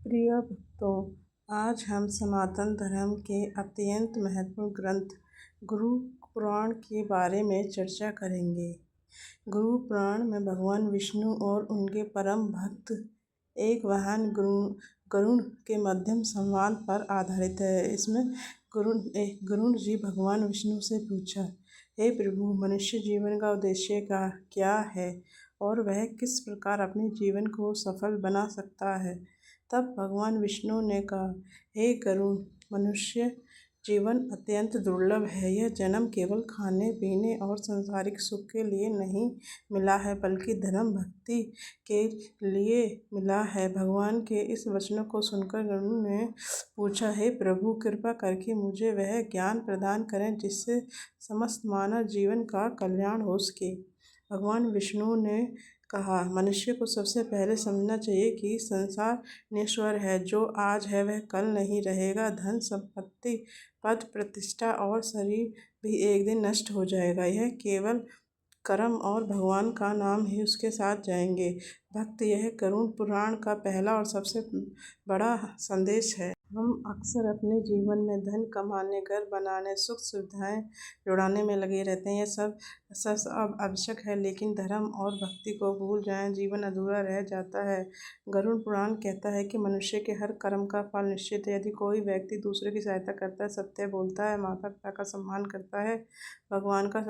प्रिय भक्तों, आज हम सनातन धर्म के अत्यंत महत्वपूर्ण ग्रंथ गुरु पुराण के बारे में चर्चा करेंगे। गुरु पुराण में भगवान विष्णु और उनके परम भक्त एक वाहन गरुड़ के मध्यम संवाद पर आधारित है। इसमें गरुड़ जी भगवान विष्णु से पूछा, हे प्रभु, मनुष्य जीवन का उद्देश्य क्या है और वह किस प्रकार अपने जीवन को सफल बना सकता है। तब भगवान विष्णु ने कहा, हे गरुड़, मनुष्य जीवन अत्यंत दुर्लभ है। यह जन्म केवल खाने पीने और सांसारिक सुख के लिए नहीं मिला है, बल्कि धर्म भक्ति के लिए मिला है। भगवान के इस वचनों को सुनकर गरुड़ ने पूछा, हे प्रभु, कृपा करके मुझे वह ज्ञान प्रदान करें जिससे समस्त मानव जीवन का कल्याण हो सके। भगवान विष्णु ने कहा, मनुष्य को सबसे पहले समझना चाहिए कि संसार नश्वर है। जो आज है वह कल नहीं रहेगा। धन संपत्ति, पद प्रतिष्ठा और शरीर भी एक दिन नष्ट हो जाएगा। यह केवल कर्म और भगवान का नाम ही उसके साथ जाएंगे। भक्त, यह गरुड़ पुराण का पहला और सबसे बड़ा संदेश है। हम अक्सर अपने जीवन में धन कमाने, घर बनाने, सुख सुविधाएं जुटाने में लगे रहते हैं। यह सब आवश्यक है, लेकिन धर्म और भक्ति को भूल जाएं, जीवन अधूरा रह जाता है। गरुड़ पुराण कहता है कि मनुष्य के हर कर्म का फल निश्चित है। यदि कोई व्यक्ति दूसरे की सहायता करता है, सत्य बोलता है, माता पिता का सम्मान करता है, भगवान का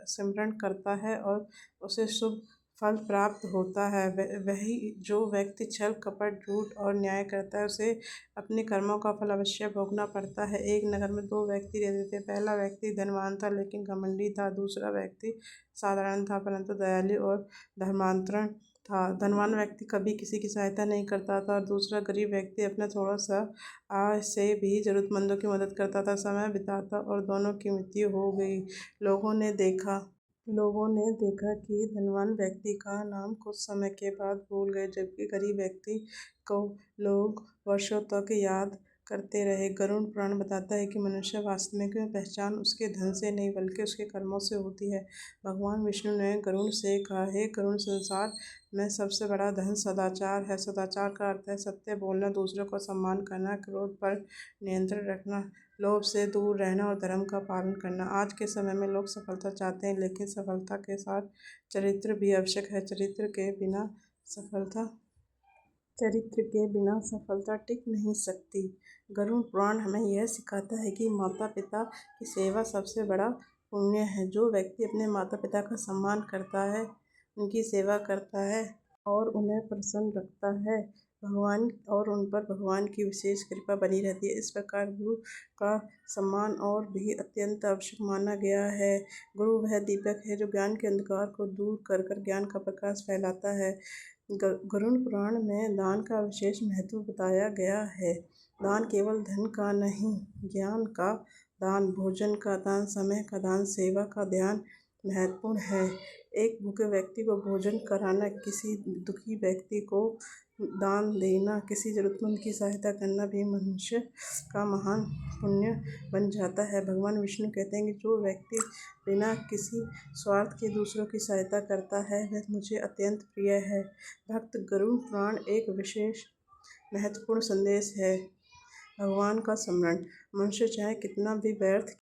स्मरण करता है और उसे शुभ फल प्राप्त होता है, वही जो व्यक्ति छल कपट झूठ और न्याय करता है, उसे अपने कर्मों का फल अवश्य भोगना पड़ता है। एक नगर में दो व्यक्ति रहते थे। पहला व्यक्ति धनवान था लेकिन घमंडी था। दूसरा व्यक्ति साधारण था परंतु दयालु और धर्मांतरण था। धनवान व्यक्ति कभी किसी की सहायता नहीं करता था और दूसरा गरीब व्यक्ति अपने थोड़ा सा आय से भी जरूरतमंदों की मदद करता था। समय बिताता और दोनों की मृत्यु हो गई। लोगों ने देखा कि धनवान व्यक्ति का नाम कुछ समय के बाद भूल गए, जबकि गरीब व्यक्ति को लोग वर्षों तक याद करते रहे। गरुड़ पुराण बताता है कि मनुष्य वास्तविक पहचान उसके धन से नहीं बल्कि उसके कर्मों से होती है। भगवान विष्णु ने गरुड़ से कहा, हे गरुड़, संसार में सबसे बड़ा धन सदाचार है। सदाचार का अर्थ है सत्य बोलना, दूसरों को सम्मान करना, क्रोध पर नियंत्रण रखना, लोभ से दूर रहना और धर्म का पालन करना। आज के समय में लोग सफलता चाहते हैं, लेकिन सफलता के साथ चरित्र भी आवश्यक है। चरित्र के बिना सफलता टिक नहीं सकती। गरुड़ पुराण हमें यह सिखाता है कि माता पिता की सेवा सबसे बड़ा पुण्य है। जो व्यक्ति अपने माता पिता का सम्मान करता है, उनकी सेवा करता है और उन्हें प्रसन्न रखता है, भगवान और उन पर भगवान की विशेष कृपा बनी रहती है। इस प्रकार गुरु का सम्मान और भी अत्यंत आवश्यक माना गया है। गुरु वह दीपक है जो ज्ञान के अंधकार को दूर कर ज्ञान का प्रकाश फैलाता है। गरुड़ पुराण में दान का विशेष महत्व बताया गया है। दान केवल धन का नहीं, ज्ञान का दान, भोजन का दान, समय का दान, सेवा का दान महत्वपूर्ण है। एक भूखे व्यक्ति को भोजन कराना, किसी दुखी व्यक्ति को दान देना, किसी जरूरतमंद की सहायता करना भी मनुष्य का महान पुण्य बन जाता है। भगवान विष्णु कहते हैं कि जो व्यक्ति बिना किसी स्वार्थ के दूसरों की सहायता करता है वह मुझे अत्यंत प्रिय है। भक्त, गरुड़ पुराण एक विशेष महत्वपूर्ण संदेश है। भगवान का स्मरण, मनुष्य चाहे कितना भी व्यर्थ